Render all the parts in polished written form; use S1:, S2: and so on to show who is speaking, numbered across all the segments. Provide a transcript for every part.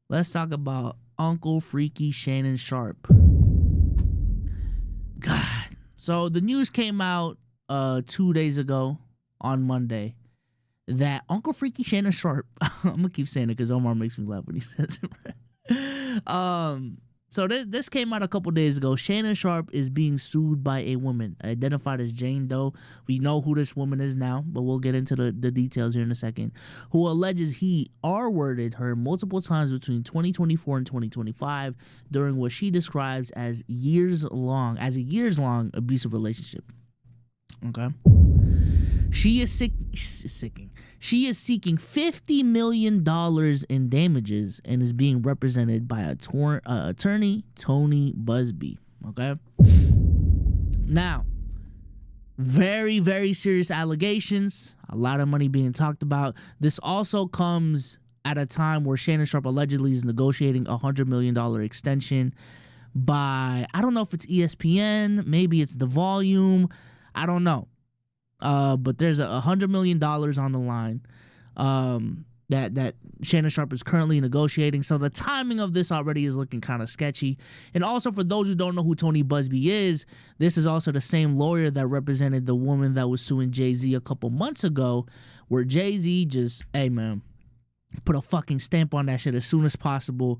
S1: Let's talk about Uncle Freaky Shannon Sharpe. God. So the news came out 2 days ago on Monday that Uncle Freaky Shannon Sharpe, I'm gonna keep saying it because Omar makes me laugh when he says it. So this came out a couple days ago. Shannon Sharpe is being sued by a woman identified as Jane Doe. We know who this woman is now, but we'll get into the details here in a second. Who alleges he R-worded her multiple times between 2024 and 2025 during what she describes as a years-long abusive relationship. Okay. She is seeking $50 million in damages and is being represented by attorney Tony Busby. Okay. Now, very, very serious allegations. A lot of money being talked about. This also comes at a time where Shannon Sharpe allegedly is negotiating a $100 million extension by, I don't know if it's ESPN, maybe it's The Volume, I don't know. But there's $100 million on the line that Shannon Sharpe is currently negotiating. So the timing of this already is looking kind of sketchy. And also, for those who don't know who Tony Busby is, this is also the same lawyer that represented the woman that was suing Jay-Z a couple months ago, where Jay-Z just, hey man, put a fucking stamp on that shit as soon as possible.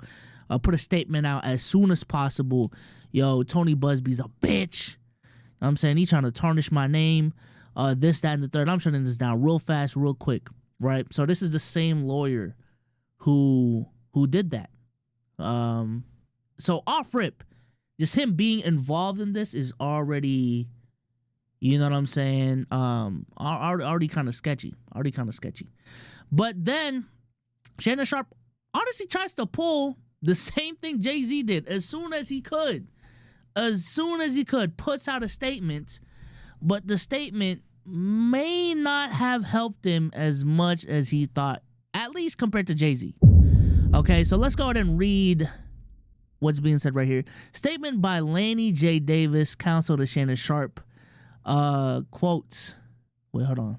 S1: Put a statement out as soon as possible. Yo, Tony Busby's a bitch. I'm saying he's trying to tarnish my name. This, that, and the third. I'm shutting this down real fast, real quick, right? So this is the same lawyer who did that. So off rip, just him being involved in this is already, you know what I'm saying? Already kind of sketchy. But then Shannon Sharpe honestly tries to pull the same thing Jay-Z did as soon as he could. Puts out a statement, but the statement may not have helped him as much as he thought, at least compared to Jay-Z. Okay, so let's go ahead and read what's being said right here. Statement by Lanny J. Davis, counsel to Shannon Sharpe. Quotes. Wait, hold on.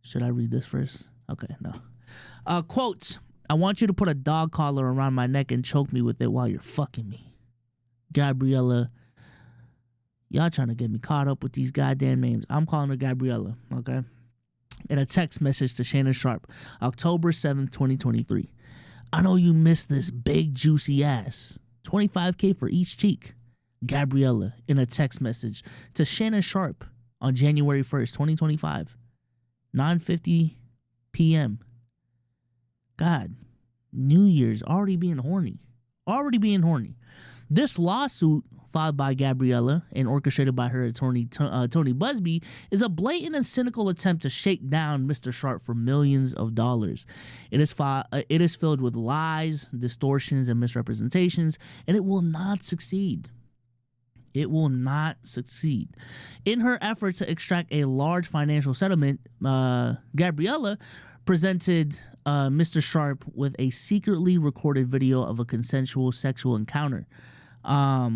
S1: Should I read this first? Okay, no. Quotes. I want you to put a dog collar around my neck and choke me with it while you're fucking me. Gabriella. Y'all trying to get me caught up with these goddamn names. I'm calling her Gabriella, okay? In a text message to Shannon Sharpe, October 7th, 2023. I know you missed this big juicy ass. $25K for each cheek. Gabriella in a text message to Shannon Sharpe on January 1st, 2025. 9:50 p.m. God, New Year's already being horny. This lawsuit filed by Gabriella and orchestrated by her attorney Tony Busby is a blatant and cynical attempt to shake down Mr. Sharpe for millions of dollars. It is filled with lies, distortions, and misrepresentations, and it will not succeed. In her effort to extract a large financial settlement, Gabriella presented Mr. Sharpe with a secretly recorded video of a consensual sexual encounter.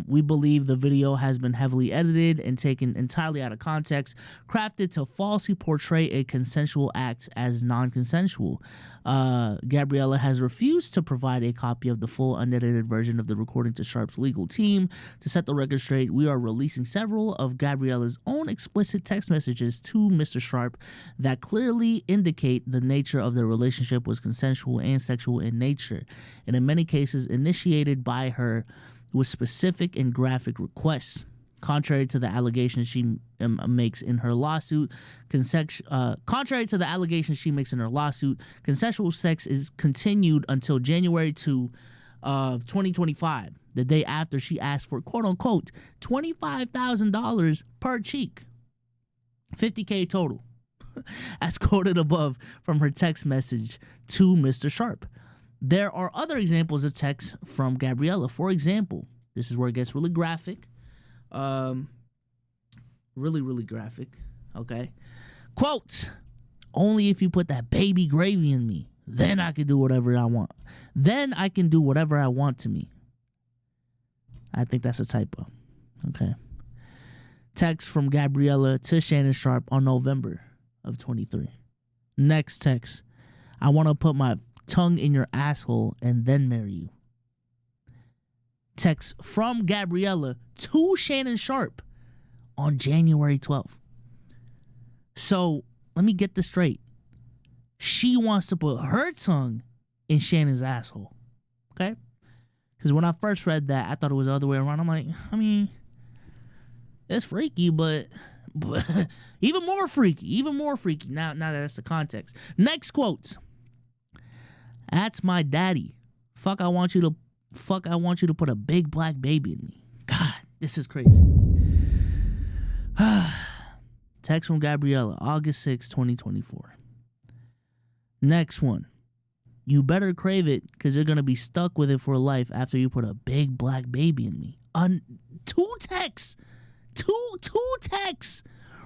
S1: We believe the video has been heavily edited and taken entirely out of context, crafted to falsely portray a consensual act as non-consensual. Gabriella has refused to provide a copy of the full unedited version of the recording to Sharpe's legal team. To set the record straight, we are releasing several of Gabriella's own explicit text messages to Mr. Sharpe that clearly indicate the nature of their relationship was consensual and sexual in nature, and in many cases initiated by her with specific and graphic requests. Contrary to the allegations she makes in her lawsuit, consensual sex is continued until January 2 of 2025, the day after she asked for quote-unquote $25,000 per cheek. $50K total, as quoted above from her text message to Mr. Sharpe. There are other examples of texts from Gabriella. For example, this is where it gets really graphic. Really graphic. Okay. Quote, only if you put that baby gravy in me, then I can do whatever I want. Then I can do whatever I want to me. I think that's a typo. Okay. Text from Gabriella to Shannon Sharpe on November of 23. Next text. I want to put my tongue in your asshole and then marry you. Text from Gabriella to Shannon Sharpe on January 12th. So let me get this straight. She wants to put her tongue in Shannon's asshole. Okay? Because when I first read that, I thought it was the other way around. I'm like, I mean, it's freaky, but even more freaky. Now that that's the context. Next quote. That's my daddy. I want you to put a big black baby in me. God, this is crazy. Text from Gabriella, August 6, 2024. Next one. You better crave it because you're going to be stuck with it for life after you put a big black baby in me. Two texts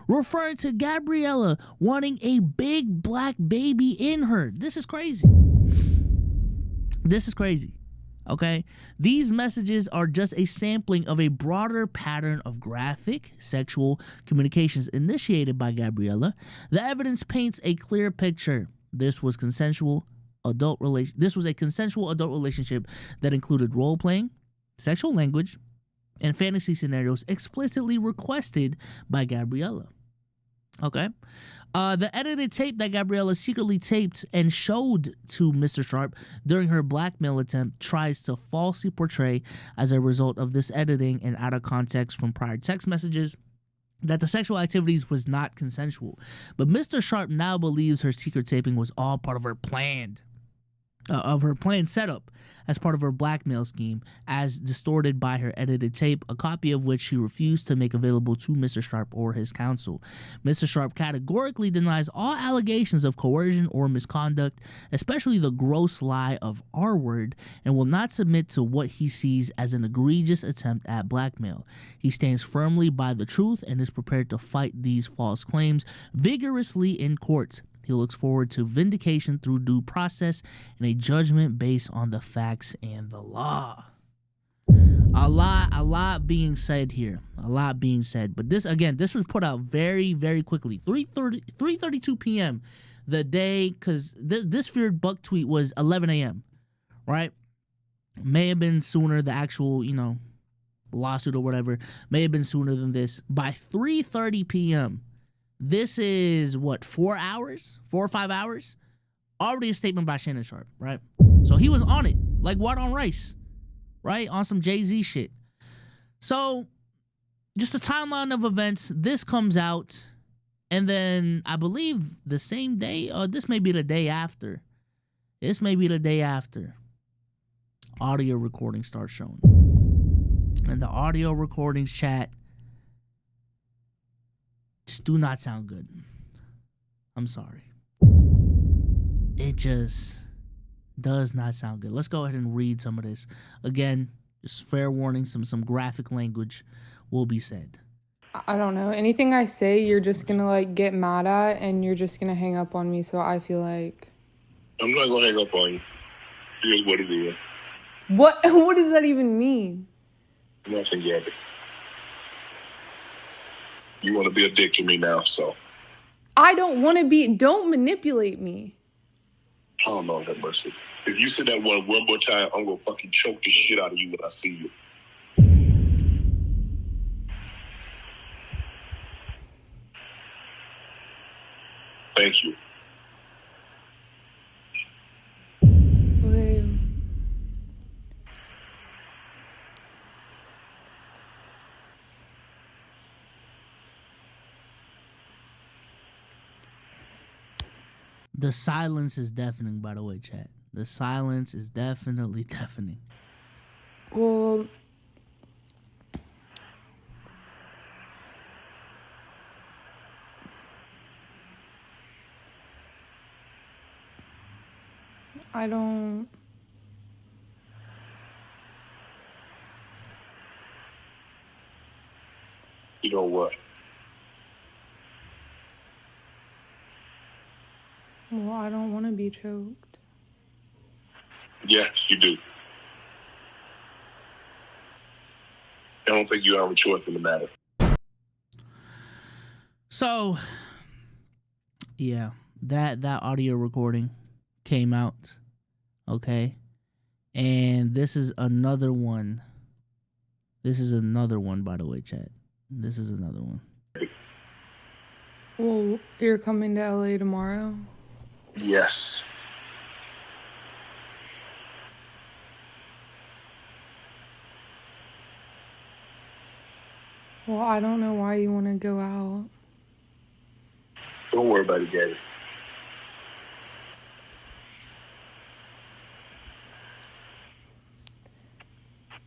S1: referring to Gabriella wanting a big black baby in her. This is crazy. Okay? These messages are just a sampling of a broader pattern of graphic sexual communications initiated by Gabriella. The evidence paints a clear picture. This was a consensual adult relationship that included role-playing, sexual language, and fantasy scenarios explicitly requested by Gabriella. Okay? The edited tape that Gabriella secretly taped and showed to Mr. Sharpe during her blackmail attempt tries to falsely portray, as a result of this editing and out of context from prior text messages, that the sexual activities was not consensual. But Mr. Sharpe now believes her secret taping was all part of her planned setup as part of her blackmail scheme, as distorted by her edited tape, a copy of which she refused to make available to Mr. Sharpe or his counsel. Mr. Sharpe categorically denies all allegations of coercion or misconduct, especially the gross lie of R-word, and will not submit to what he sees as an egregious attempt at blackmail. He stands firmly by the truth and is prepared to fight these false claims vigorously in court. He looks forward to vindication through due process and a judgment based on the facts and the law. A lot being said here. But this was put out very, very quickly. 3:32 p.m. the day, because this feared buck tweet was 11 a.m., right? May have been sooner, the actual, lawsuit or whatever, may have been sooner than this. By 3:30 p.m., this is 4 or 5 hours? Already a statement by Shannon Sharpe, right? So he was on it, like water on rice, right? On some Jay-Z shit. So just a timeline of events. This comes out, and then I believe the same day, or this may be the day after. Audio recordings start showing. And the audio recordings, chat, just do not sound good. I'm sorry. It just does not sound good. Let's go ahead and read some of this. Again, just fair warning, some graphic language will be said.
S2: I don't know. Anything I say, you're just gonna get mad at, and you're just gonna hang up on me. So I feel like
S3: I'm not gonna hang up on you. Here's what it is.
S2: What does that even mean?
S3: Nothing yet. You want to be a dick to me now, so.
S2: I don't want to be. Don't manipulate me.
S3: Oh, Lord have mercy. If you say that one more time, I'm going to fucking choke the shit out of you when I see you. Thank you.
S2: Okay.
S1: The silence is deafening, by the way, chat. The silence is definitely deafening.
S2: Well, I don't.
S3: You know what?
S2: Well, I don't want to be choked.
S3: Yes, you do. I don't think you have a choice in the matter.
S1: So, yeah, that audio recording came out Okay, and this is another one. This is another one, by the way, chat. This is another one.
S2: Well, you're coming to LA tomorrow?
S3: Yes.
S2: Well, I don't know why you want to go out.
S3: Don't worry about it, Gabby.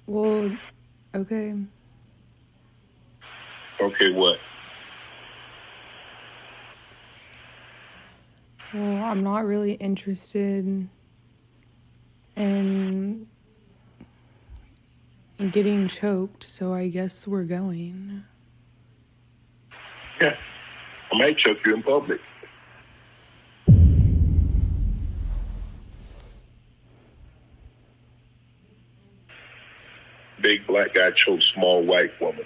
S2: Well, okay.
S3: Okay, what?
S2: Well, I'm not really interested in getting choked, so I guess we're going.
S3: Yeah. I might choke you in public. Big black guy chokes small white woman.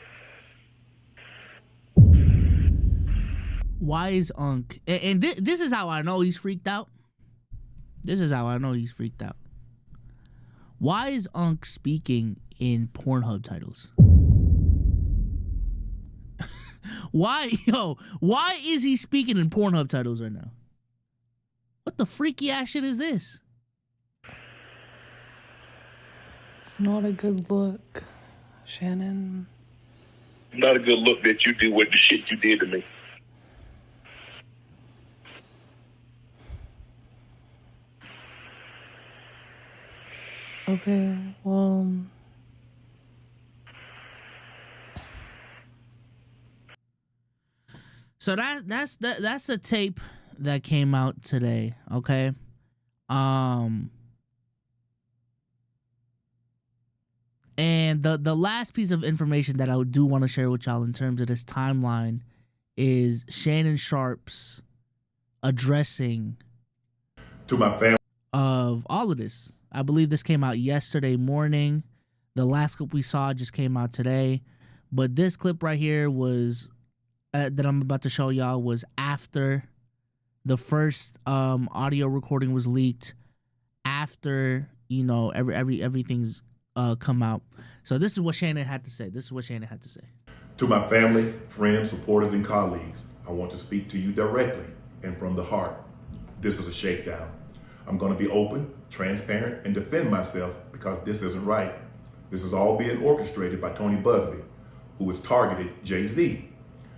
S1: Why is Unc? And this is how I know he's freaked out. This is how I know he's freaked out. Why is Unc speaking in Pornhub titles? Why is he speaking in Pornhub titles right now? What the freaky ass shit is this?
S2: It's not a good look, Shannon.
S3: Not a good look that you do with the shit you did to me.
S2: Okay, well...
S1: So that's a tape that came out today, okay? And the last piece of information that I do want to share with y'all in terms of this timeline is Shannon Sharpe's addressing
S4: to my family
S1: of all of this. I believe this came out yesterday morning. The last clip we saw just came out today, but this clip right here was that I'm about to show y'all was after the first audio recording was leaked, after everything's come out. So this is what Shannon had to say.
S4: To my family, friends, supporters, and colleagues, I want to speak to you directly and from the heart. This is a shakedown. I'm going to be open, transparent, and defend myself because this isn't right. This is all being orchestrated by Tony Busby, who has targeted Jay-Z.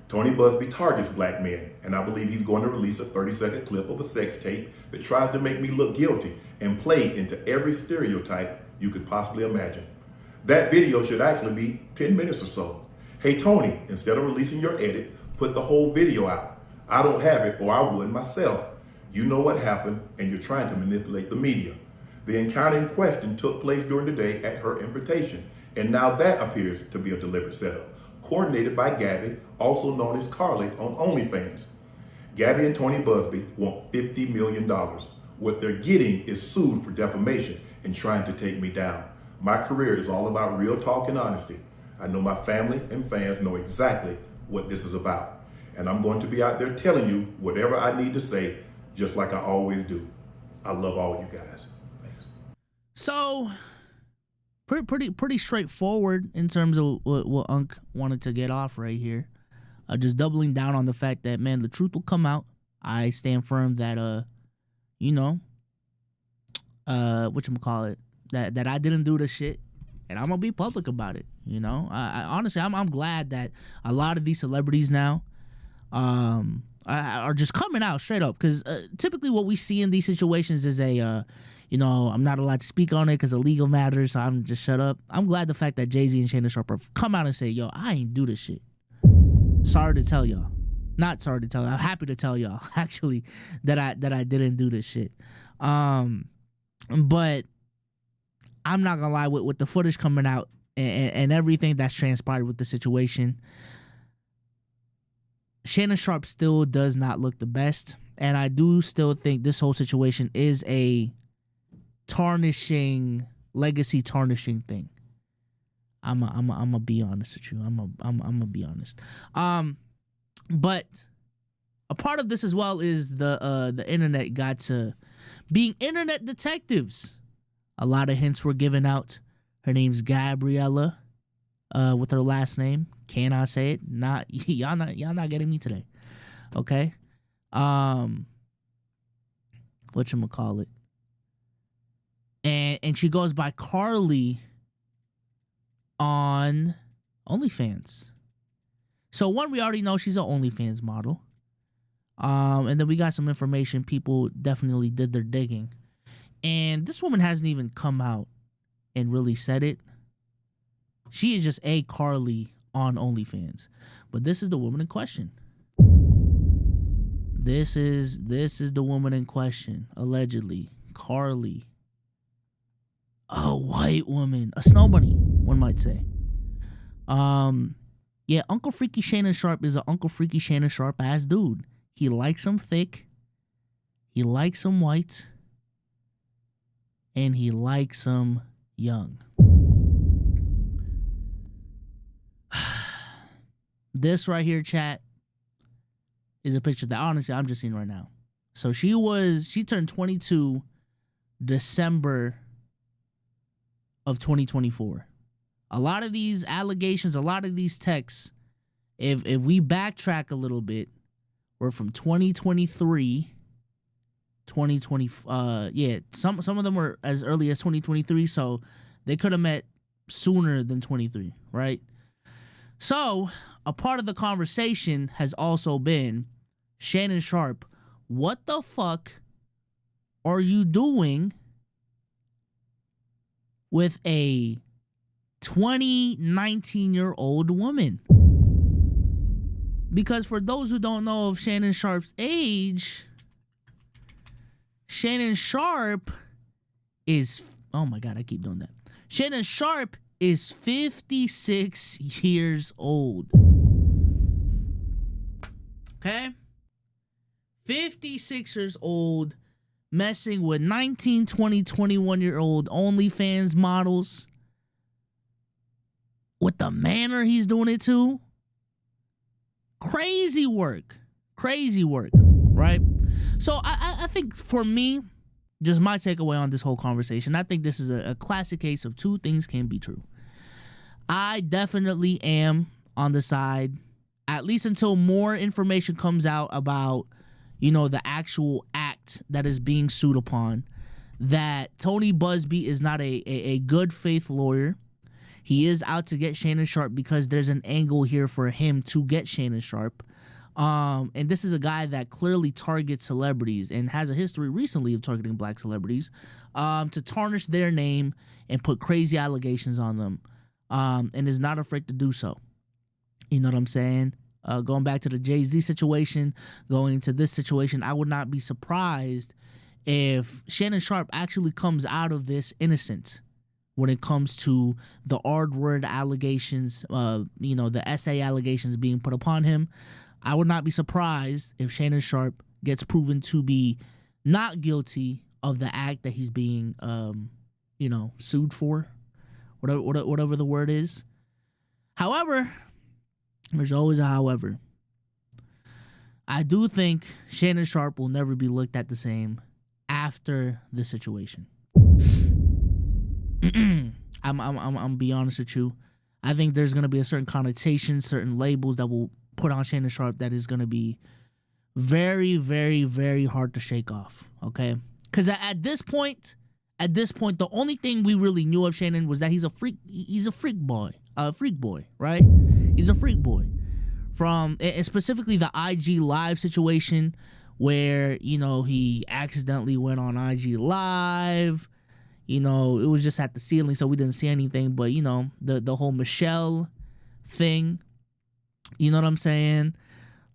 S4: Tony Busby targets black men, and I believe he's going to release a 30-second clip of a sex tape that tries to make me look guilty and play into every stereotype you could possibly imagine. That video should actually be 10 minutes or so. Hey, Tony, instead of releasing your edit, put the whole video out. I don't have it, or I would myself. You know what happened, and you're trying to manipulate the media. The encounter in question took place during the day at her invitation, and now that appears to be a deliberate setup, coordinated by Gabby, also known as Carly on OnlyFans. Gabby and Tony Busby want $50 million. What they're getting is sued for defamation and trying to take me down. My career is all about real talk and honesty. I know my family and fans know exactly what this is about. And I'm going to be out there telling you whatever I need to say, just like I always do. I love all you guys. Thanks.
S1: So, pretty straightforward in terms of what Unc wanted to get off right here. Just doubling down on the fact that, man, the truth will come out. I stand firm that, whatchamacallit, that I didn't do this shit, and I'm gonna be public about it. I honestly, I'm glad that a lot of these celebrities now, are just coming out straight up, because typically what we see in these situations is I'm not allowed to speak on it because of legal matters, so I'm just shut up. I'm glad the fact that Jay-Z and Shannon Sharpe have come out and say, yo, I ain't do this shit. Sorry to tell y'all. Not sorry to tell y'all. I'm happy to tell y'all, actually, that I didn't do this shit. But I'm not gonna lie, with the footage coming out and everything that's transpired with the situation, Shannon Sharpe still does not look the best, and I do still think this whole situation is a legacy tarnishing thing. I'm gonna be honest with you. I'm gonna be honest. But a part of this as well is the internet got to being internet detectives. A lot of hints were given out. Her name's Gabriella, with her last name. Can I say it? Not y'all not getting me today. Okay. Whatchamacallit. And she goes by Carly on OnlyFans. So one, we already know she's an OnlyFans model. And then we got some information. People definitely did their digging. And this woman hasn't even come out and really said it. She is just a Carly on OnlyFans. But this is the woman in question. This is the woman in question, allegedly. Carly. A white woman. A snow bunny, one might say. Yeah, Uncle Freaky Shannon Sharpe is an Uncle Freaky Shannon Sharpe ass dude. He likes them thick. He likes them white. And he likes them young. This right here, chat, is a picture that honestly I'm just seeing right now. So she turned 22 December of 2024. A lot of these allegations, a lot of these texts, if we backtrack a little bit, were from 2023, 2020. Some of them were as early as 2023, so they could have met sooner than 23, right? So a part of the conversation has also been, Shannon Sharpe, what the fuck are you doing with a 19-year-old woman? Because for those who don't know of Shannon Sharpe's age, Shannon Sharpe is, oh my God, I keep doing that. Shannon Sharpe is 56 years old. Okay? 56 years old, messing with 19, 20, 21-year-old OnlyFans models. With the manner he's doing it to. Crazy work, right? So I think for me, just my takeaway on this whole conversation, I think this is a classic case of two things can be true. I definitely am on the side, at least until more information comes out about, the actual act that is being sued upon, that Tony Busby is not a good faith lawyer. He is out to get Shannon Sharpe because there's an angle here for him to get Shannon Sharpe. And this is a guy that clearly targets celebrities and has a history recently of targeting black celebrities to tarnish their name and put crazy allegations on them, and is not afraid to do so. You know what I'm saying? Going back to the Jay-Z situation, going into this situation, I would not be surprised if Shannon Sharpe actually comes out of this innocent when it comes to the R-word allegations, the SA allegations being put upon him. I would not be surprised if Shannon Sharpe gets proven to be not guilty of the act that he's being, sued for, whatever the word is. However, there's always a however. I do think Shannon Sharpe will never be looked at the same after this situation. I'm be honest with you. I think there's gonna be a certain connotation, certain labels that will put on Shannon Sharpe that is gonna be very, very, very hard to shake off. Okay, because at this point, the only thing we really knew of Shannon was that he's a freak. He's a freak boy, right? He's a freak boy. From specifically the IG Live situation, where he accidentally went on IG Live. It was just at the ceiling, so we didn't see anything. But, the whole Michelle thing, you know what I'm saying?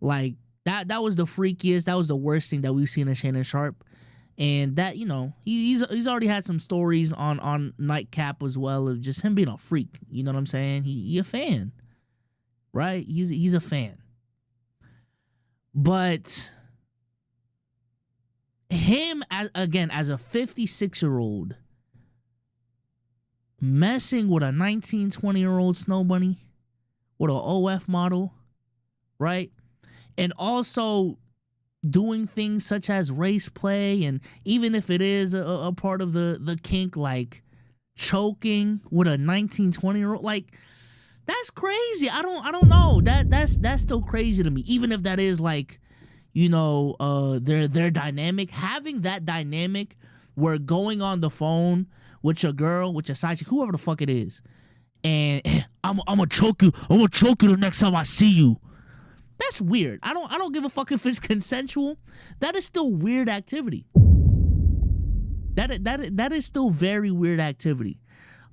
S1: Like, that was the freakiest, that was the worst thing that we've seen of Shannon Sharpe. And that, he's already had some stories on Nightcap as well of just him being a freak. You know what I'm saying? He a fan, right? He's a fan. But him, as a 56-year-old, messing with a 19, 20-year-old snow bunny with an OF model, right? And also doing things such as race play, and even if it is a part of the kink, like choking with a 19, 20-year-old, like that's crazy. I don't know. That's still crazy to me. Even if that is like, you know, their dynamic, having that dynamic where going on the phone with your girl, with your side chick, whoever the fuck it is, and I'm gonna choke you. I'm gonna choke you the next time I see you. That's weird. I don't give a fuck if it's consensual. That is still weird activity. That is still very weird activity.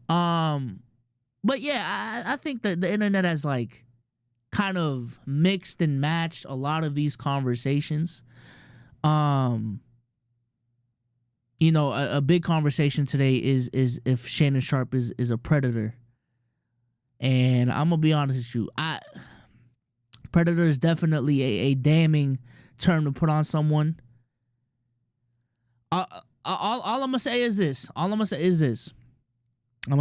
S1: But yeah, I think that the internet has like kind of mixed and matched a lot of these conversations. You know, a big conversation today is if Shannon Sharpe is a predator. And I'm gonna be honest with you, predator is definitely a damning term to put on someone. All I'm gonna say is this. I'm gonna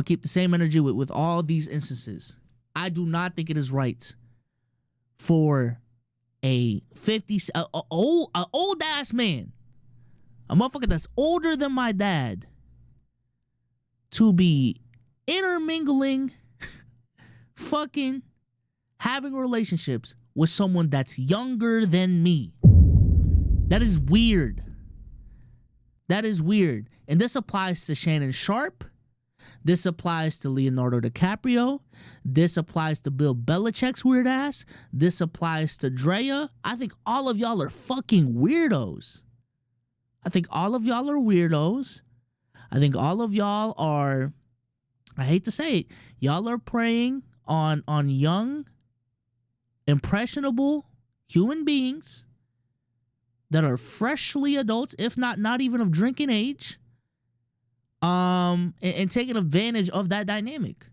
S1: keep the same energy with all these instances. I do not think it is right for a old ass man, a motherfucker that's older than my dad, to be intermingling, fucking, having relationships with someone that's younger than me. That is weird. That is weird. And this applies to Shannon Sharpe. This applies to Leonardo DiCaprio. This applies to Bill Belichick's weird ass. This applies to Drea. I think all of y'all are fucking weirdos. I think all of y'all are weirdos. I think all of y'all are, I hate to say it, y'all are preying on young, impressionable human beings that are freshly adults, if not even of drinking age, and taking advantage of that dynamic.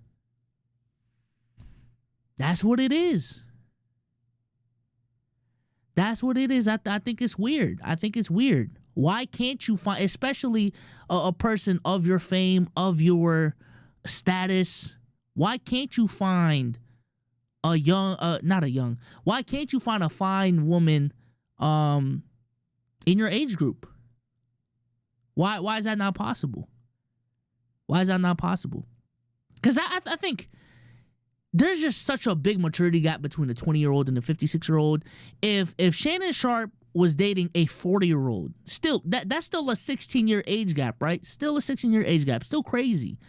S1: That's what it is. That's what it is. I think it's weird. I think it's weird. Why can't you find, especially a person of your fame, of your status, why can't you find why can't you find a fine woman in your age group? Why is that not possible? Why is that not possible? Because I think there's just such a big maturity gap between a 20-year-old and a 56-year-old. If Shannon Sharpe was dating a 40-year-old, still that's still a 16-year age gap, right? Still a 16-year age gap. Still crazy.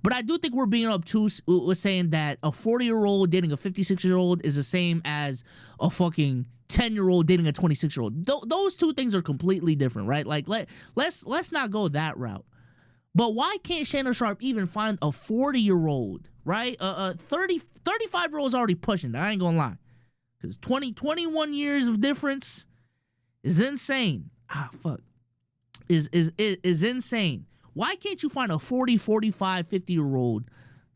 S1: But I do think we're being obtuse with saying that a 40-year-old dating a 56-year-old is the same as a fucking 10-year-old dating a 26-year-old. Those two things are completely different, right? Like let's not go that route. But why can't Shannon Sharpe even find a 40-year-old, right? 35-year-old's already pushing that. I ain't gonna lie. Because 21 years of difference is insane. Is insane. Why can't you find a 40, 45, 50-year-old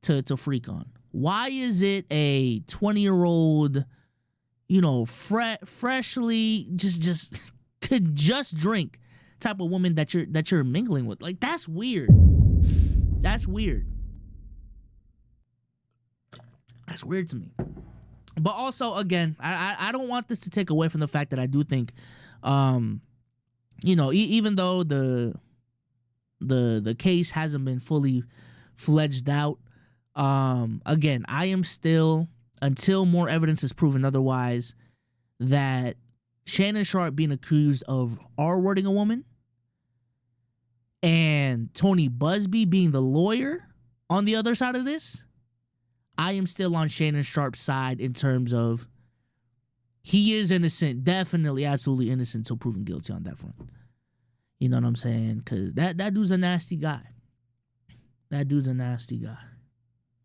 S1: to freak on? Why is it a 20-year-old, you know, freshly just could just drink type of woman that you're mingling with? Like, that's weird. That's weird. That's weird to me. But also, again, I don't want this to take away from the fact that I do think, you know, even though the case hasn't been fully fledged out, again, I am still, until more evidence is proven otherwise, that Shannon Sharpe being accused of R-wording a woman and Tony Busby being the lawyer on the other side of this, I am still on Shannon Sharpe's side in terms of he is innocent, definitely, absolutely innocent until proven guilty on that front. You know what I'm saying? Because that dude's a nasty guy. That dude's a nasty guy.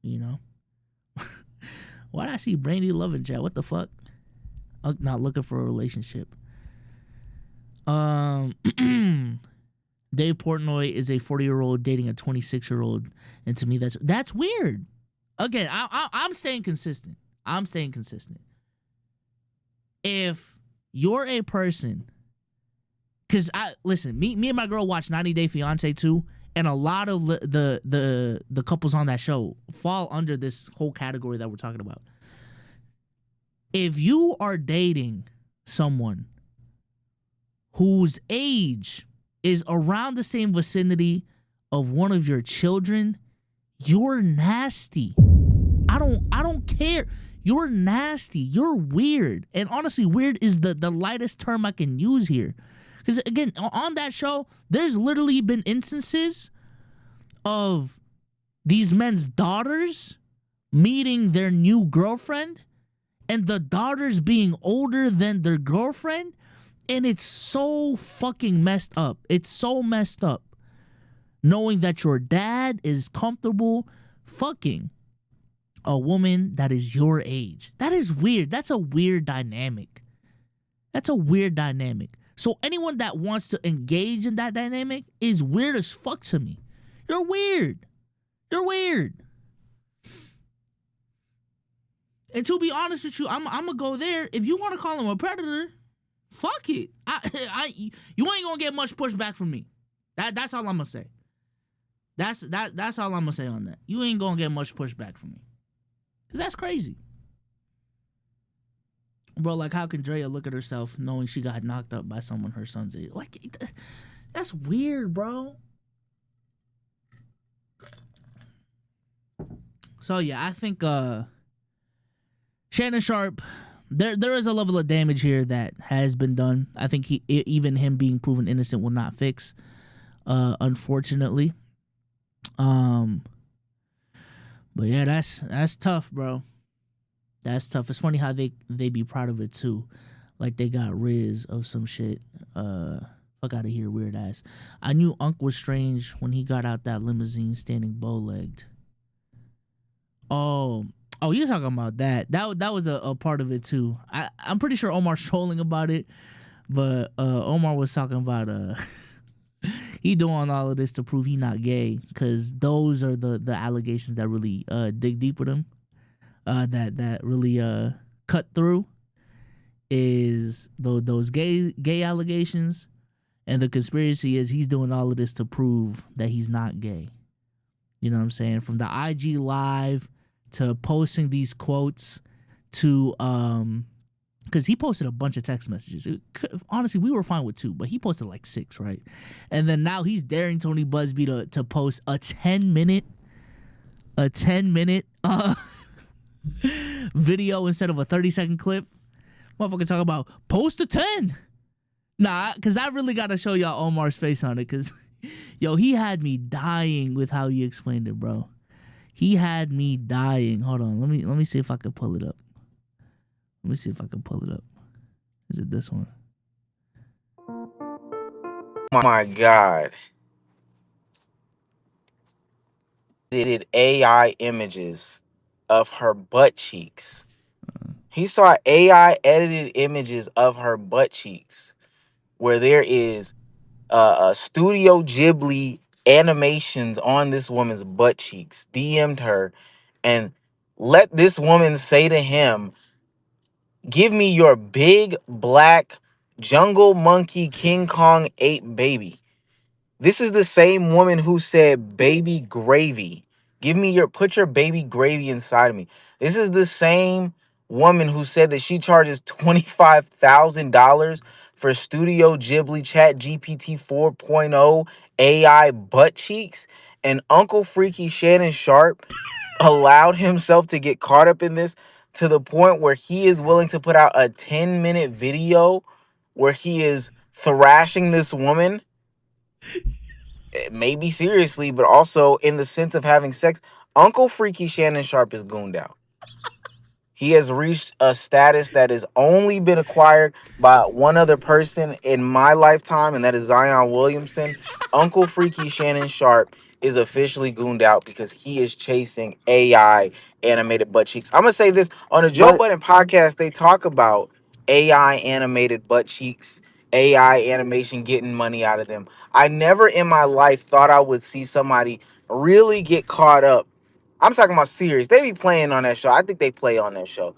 S1: You know? Why'd I see Brandy Love in chat? What the fuck? Not looking for a relationship. Dave Portnoy is a 40-year-old dating a 26-year-old. And to me, that's weird. Again, I'm staying consistent. I'm staying consistent. If you're a person, because listen, me and my girl watched 90 Day Fiance too, and a lot of the couples on that show fall under this whole category that we're talking about. If you are dating someone whose age is around the same vicinity of one of your children, you're nasty. I don't care. You're nasty. You're weird. And honestly, weird is the lightest term I can use here. Because again, on that show, there's literally been instances of these men's daughters meeting their new girlfriend and the daughters being older than their girlfriend. And it's so fucking messed up. It's so messed up. Knowing that your dad is comfortable fucking a woman that is your age. That is weird. That's a weird dynamic. That's a weird dynamic. So anyone that wants to engage in that dynamic is weird as fuck to me. You're weird. You're weird. And to be honest with you, I'm gonna go there. If you want to call him a predator, fuck it. You ain't gonna get much pushback from me. That's all I'm gonna say. That's all I'm gonna say on that. You ain't gonna get much pushback from me. Cause that's crazy. Bro, like how can Drea look at herself knowing she got knocked up by someone her son's age? Like, that's weird, bro. So yeah, I think Shannon Sharpe, there is a level of damage here that has been done. I think even him being proven innocent will not fix, unfortunately. But yeah, that's tough, bro. That's tough. It's funny how they be proud of it too, like they got Riz of some shit. Fuck out of here, weird ass. I knew Unc was strange when he got out that limousine standing bow-legged. Oh, you're talking about that. That was a part of it too. I'm pretty sure Omar's trolling about it, but Omar was talking about he doing all of this to prove he not gay, because those are the allegations that really dig deep with him. That really cut through is those gay allegations, and the conspiracy is he's doing all of this to prove that he's not gay. You know what I'm saying? From the IG live to posting these quotes to because he posted a bunch of text messages. Honestly, we were fine with 2, but he posted like 6, right? And then now he's daring Tony Busby to post a 10-minute video instead of a 30-second clip. Motherfucker talking about post a 10. Nah, because I really got to show y'all Omar's face on it, because yo, he had me dying with how he explained it, bro. He had me dying. Hold on, let me see if I can pull it up. Let me see if I can pull it up. Is it this one?
S5: Oh my God. Did AI images of her butt cheeks. He saw AI edited images of her butt cheeks where there is Studio Ghibli animations on this woman's butt cheeks. DM'd her and let this woman say to him, "Give me your big black jungle monkey King Kong ape baby." This is the same woman who said baby gravy. Put your baby gravy inside of me. This is the same woman who said that she charges $25,000 for Studio Ghibli Chat GPT 4.0 AI butt cheeks. And Uncle Freaky Shannon Sharpe allowed himself to get caught up in this to the point where he is willing to put out a 10-minute video where he is thrashing this woman, maybe seriously, but also in the sense of having sex. Uncle Freaky Shannon Sharpe is gooned out. He has reached a status that has only been acquired by one other person in my lifetime, and that is Zion Williamson. Uncle Freaky Shannon Sharpe is officially gooned out because he is chasing AI animated butt cheeks. I'm going to say this. On the Joe
S6: But
S5: Budden podcast, they talk about AI animated butt cheeks, AI animation getting money out of them. I never in my life thought I would see somebody really get caught up. I'm talking about serious. They be playing on that show. I think they play on that show.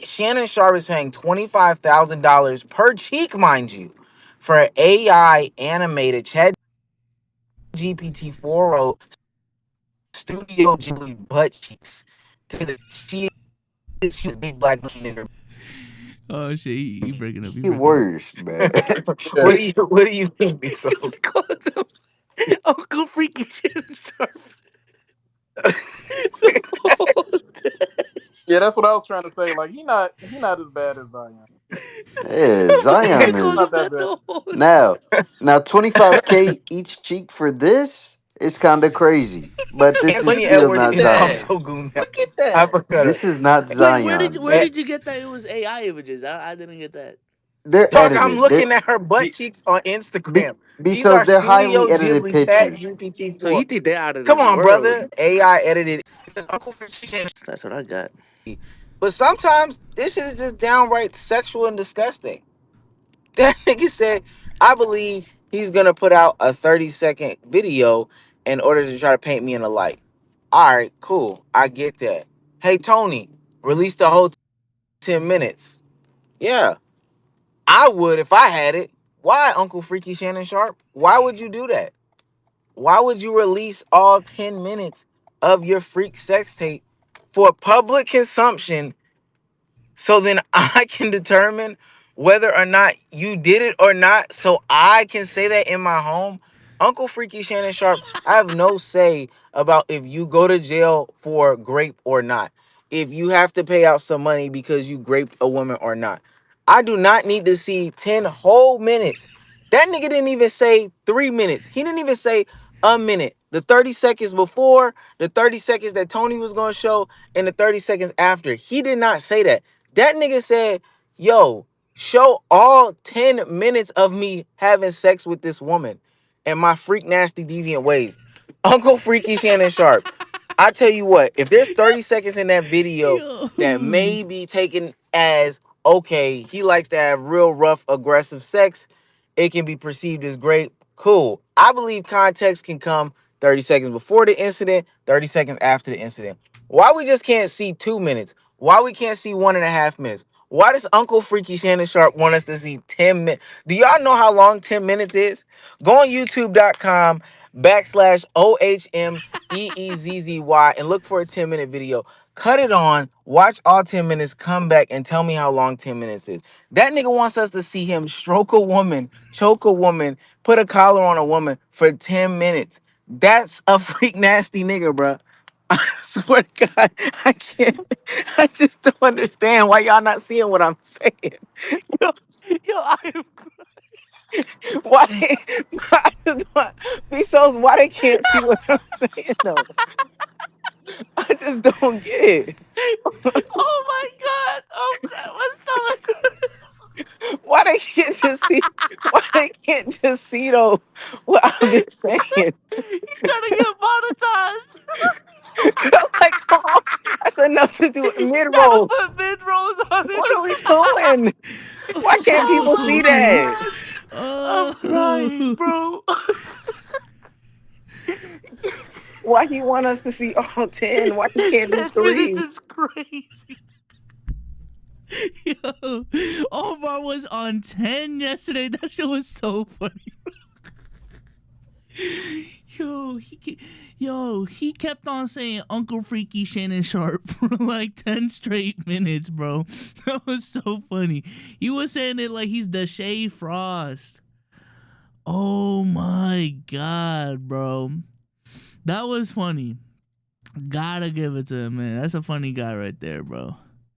S5: Shannon Sharpe is paying $25,000 per cheek, mind you, for an AI animated Chat GPT 4.0 Studio Ghibli butt cheeks. She is big black nigger.
S1: Oh shit, he breaking up. He
S6: He
S1: breaking up.
S6: worse, bro.
S5: What do you think? So
S1: He called him Uncle Freaky Shannon Sharpe.
S7: Yeah, that's what I was trying to say. Like he not as bad as Zion.
S6: Yeah,
S1: He
S6: Zion
S1: called
S7: Not
S1: him
S6: is
S7: that
S1: that
S7: bad.
S1: the whole
S6: now 25K each cheek for this is kind of crazy, but this is
S5: Anthony
S6: still
S5: Edwards
S6: not
S7: Look
S5: is
S7: at that.
S6: Zion.
S5: also goon now.
S7: Look at that.
S5: Hypercutter.
S6: This is not
S1: Wait,
S6: Zion,
S1: where
S6: bro.
S1: did you get that? It was AI images. I didn't get that.
S6: They're
S5: Dog, I'm
S6: edited.
S5: looking at her butt
S6: Be,
S5: cheeks on Instagram. These
S6: so
S5: are
S6: they're highly
S5: Studio
S6: edited
S5: Ghibli Chat
S6: pictures.
S5: GPT
S1: So you
S5: 4.
S1: think they're out of
S5: Come
S1: this
S5: on,
S1: world?
S5: brother. AI edited. Uncle Freaky.
S1: That's what I got.
S5: But sometimes this shit is just downright sexual and disgusting. That nigga said, I believe he's gonna put out a 30-second video in order to try to paint me in a light. All right, cool. I get that. Hey, Tony, release the whole 10 minutes. Yeah, I would if I had it. Why, Uncle Freaky Shannon Sharp? Why would you do that? Why would you release all 10 minutes of your freak sex tape for public consumption so then I can determine whether or not you did it or not, so I can say that in my home? Uncle Freaky Shannon Sharp, I have no say about if you go to jail for grape or not. If you have to pay out some money because you raped a woman or not. I do not need to see 10 whole minutes. That nigga didn't even say 3 minutes. He didn't even say a minute. The 30 seconds before, the 30 seconds that Tony was going to show, and the 30 seconds after. He did not say that. That nigga said, yo, show all 10 minutes of me having sex with this woman and my freak nasty deviant ways. Uncle Freaky Shannon Sharp. I tell you what, if there's 30 seconds in that video
S1: Yo.
S5: that may be taken as, okay, he likes to have real rough, aggressive sex, it can be perceived as great. Cool. I believe context can come 30 seconds before the incident, 30 seconds after the incident. Why we just can't see 2 minutes? Why we can't see 1.5 minutes? Why does Uncle Freaky Shannon Sharp want us to see 10 minutes? Do y'all know how long 10 minutes is? Go on youtube.com/OHMEEZZY and look for a 10-minute video. Cut it on, watch all 10 minutes, come back and tell me how long 10 minutes is. That nigga wants us to see him stroke a woman, choke a woman, put a collar on a woman for 10 minutes. That's a freak nasty nigga, bro. I swear to God, I can't. I just don't understand why y'all not seeing what I'm saying.
S1: Yo, I am.
S5: Why they, I just don't, Bezos, why they can't see what I'm saying though? I just don't get it.
S1: Oh my god! Oh crap! My stomach.
S5: Why they can't just see? Why they can't just see though what I've been saying?
S1: He's trying to get monetized.
S5: Like, come on, that's enough to do
S1: He's
S5: mid
S1: trying to
S5: rolls.
S1: put mid rolls on it.
S5: What are we doing? Why can't people
S1: Oh
S5: see
S1: my
S5: that?
S1: god! I'm crying,
S6: Oh,
S1: bro.
S5: Why do you want us to see all 10? Why you can't do
S1: 10 minutes
S5: 3?
S1: is crazy. Yo, Omar was on 10 yesterday. That shit was so funny. He kept on saying Uncle Freaky Shannon Sharp for like 10 straight minutes, bro. That was so funny. He was saying it like he's the Shay Frost. Oh my god, bro. That was funny. Gotta give it to him, man. That's a funny guy right there, bro.